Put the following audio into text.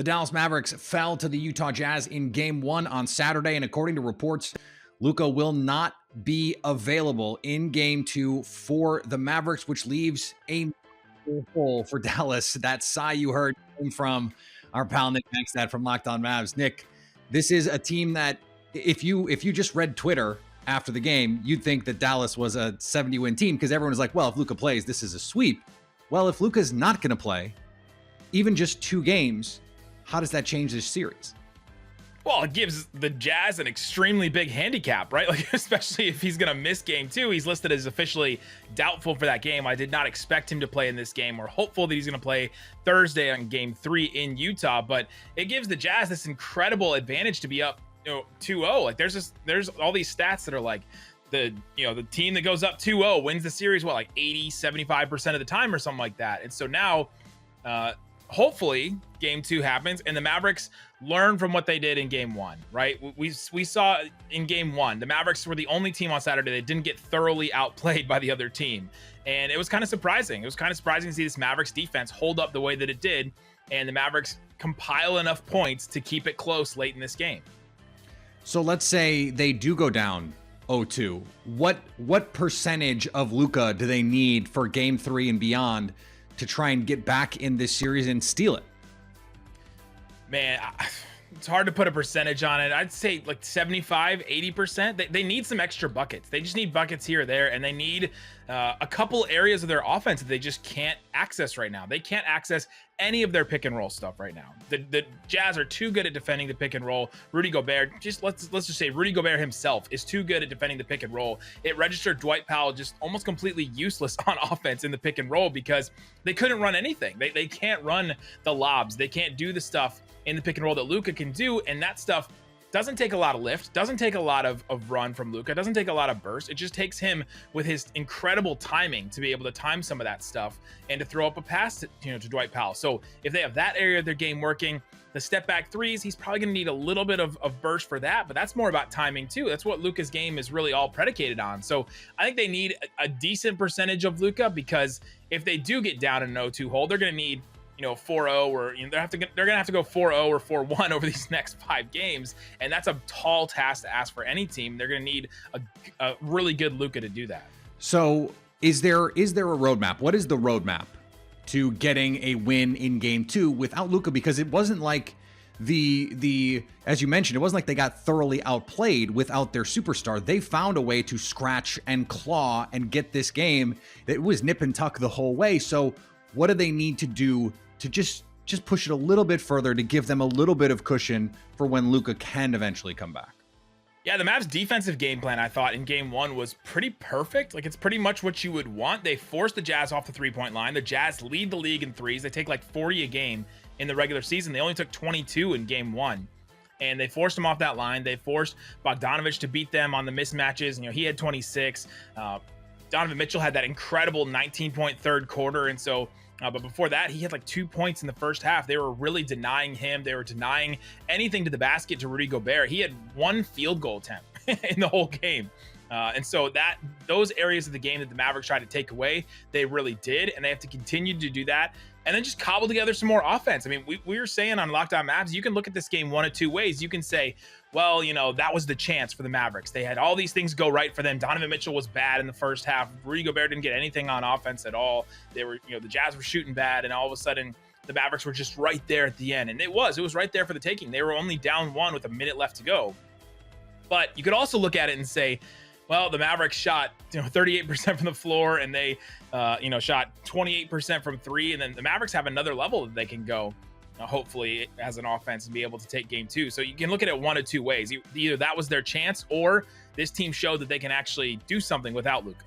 The Dallas Mavericks fell to the Utah Jazz in Game 1 on Saturday, and according to reports, Luka will not be available in Game 2 for the Mavericks, which leaves a hole for Dallas. That sigh you heard came from our pal Nick Maxtad from Locked On Mavs. Nick, this is a team that if you just read Twitter after the game, you'd think that Dallas was a 70-win team because everyone was like, well, if Luka plays, this is a sweep. Well, if Luka's not going to play, even just 2 games, how does that change this series? Well, it gives the Jazz an extremely big handicap, right? Like, especially if he's going to miss Game 2. He's listed as officially doubtful for that game. I did not expect him to play in this game. We're hopeful that he's going to play Thursday on Game 3 in Utah, but it gives the Jazz this incredible advantage to be up 2-0. Like, there's all these stats that are like the team that goes up 2-0 wins the series, like 80-75% of the time or something like that. And so now hopefully Game 2 happens and the Mavericks learn from what they did in Game 1, right? We saw in Game 1, the Mavericks were the only team on Saturday that didn't get thoroughly outplayed by the other team. And it was kind of surprising. It was kind of surprising to see this Mavericks defense hold up the way that it did, and the Mavericks compile enough points to keep it close late in this game. So let's say they do go down 0-2. What percentage of Luka do they need for Game 3 and beyond to try and get back in this series and steal it? Man, it's hard to put a percentage on it. I'd say like 75-80%. They need some extra buckets. They just need buckets here or there, and they need a couple areas of their offense that they just can't access right now. They can't access any of their pick and roll stuff right now. The Jazz are too good at defending the pick and roll. Rudy Gobert, let's just say Rudy Gobert himself is too good at defending the pick and roll. It registered Dwight Powell just almost completely useless on offense in the pick and roll because they couldn't run anything. They can't run the lobs. They can't do the stuff in the pick and roll that Luka can do, and that stuff doesn't take a lot of lift, doesn't take a lot of run from Luka, doesn't take a lot of burst. It just takes him with his incredible timing to be able to time some of that stuff and to throw up a pass to Dwight Powell. So if they have that area of their game working, the step back threes, he's probably going to need a little bit of burst for that, but that's more about timing too. That's what Luka's game is really all predicated on. So I think they need a decent percentage of Luka, because if they do get down in an 0-2 hole, they're going to need 4-0, or they're gonna have to go 4-0 or 4-1 over these next 5 games, and that's a tall task to ask for any team. They're gonna need a really good Luka to do that. So is there a roadmap? What is the roadmap to getting a win in Game 2 without Luka? Because it wasn't like the as you mentioned, it wasn't like they got thoroughly outplayed without their superstar. They found a way to scratch and claw and get this game. It was nip and tuck the whole way. So what do they need to do to just push it a little bit further to give them a little bit of cushion for when Luka can eventually come back? Yeah, the Mavs' defensive game plan, I thought, in Game 1 was pretty perfect. Like, it's pretty much what you would want. They forced the Jazz off the three-point line. The Jazz lead the league in threes. They take like 40 a game in the regular season. They only took 22 in Game 1. And they forced them off that line. They forced Bogdanovic to beat them on the mismatches. He had 26. Donovan Mitchell had that incredible 19-point third quarter. And so, but before that, he had like 2 points in the first half. They were really denying him. They were denying anything to the basket to Rudy Gobert. He had 1 field goal attempt in the whole game. And so those areas of the game that the Mavericks tried to take away, they really did. And they have to continue to do that. And then just cobble together some more offense. I mean, we were saying on Locked On Mavs, you can look at this game one of 2 ways. You can say, well, that was the chance for the Mavericks. They had all these things go right for them. Donovan Mitchell was bad in the first half. Rudy Gobert didn't get anything on offense at all. They were, the Jazz were shooting bad, and all of a sudden the Mavericks were just right there at the end. And it was right there for the taking. They were only down 1 with a minute left to go. But you could also look at it and say, well, the Mavericks shot 38% from the floor, and they shot 28% from 3, and then the Mavericks have another level that they can go, hopefully, as an offense, and be able to take Game 2. So you can look at it one of 2 ways. Either that was their chance, or this team showed that they can actually do something without Luka.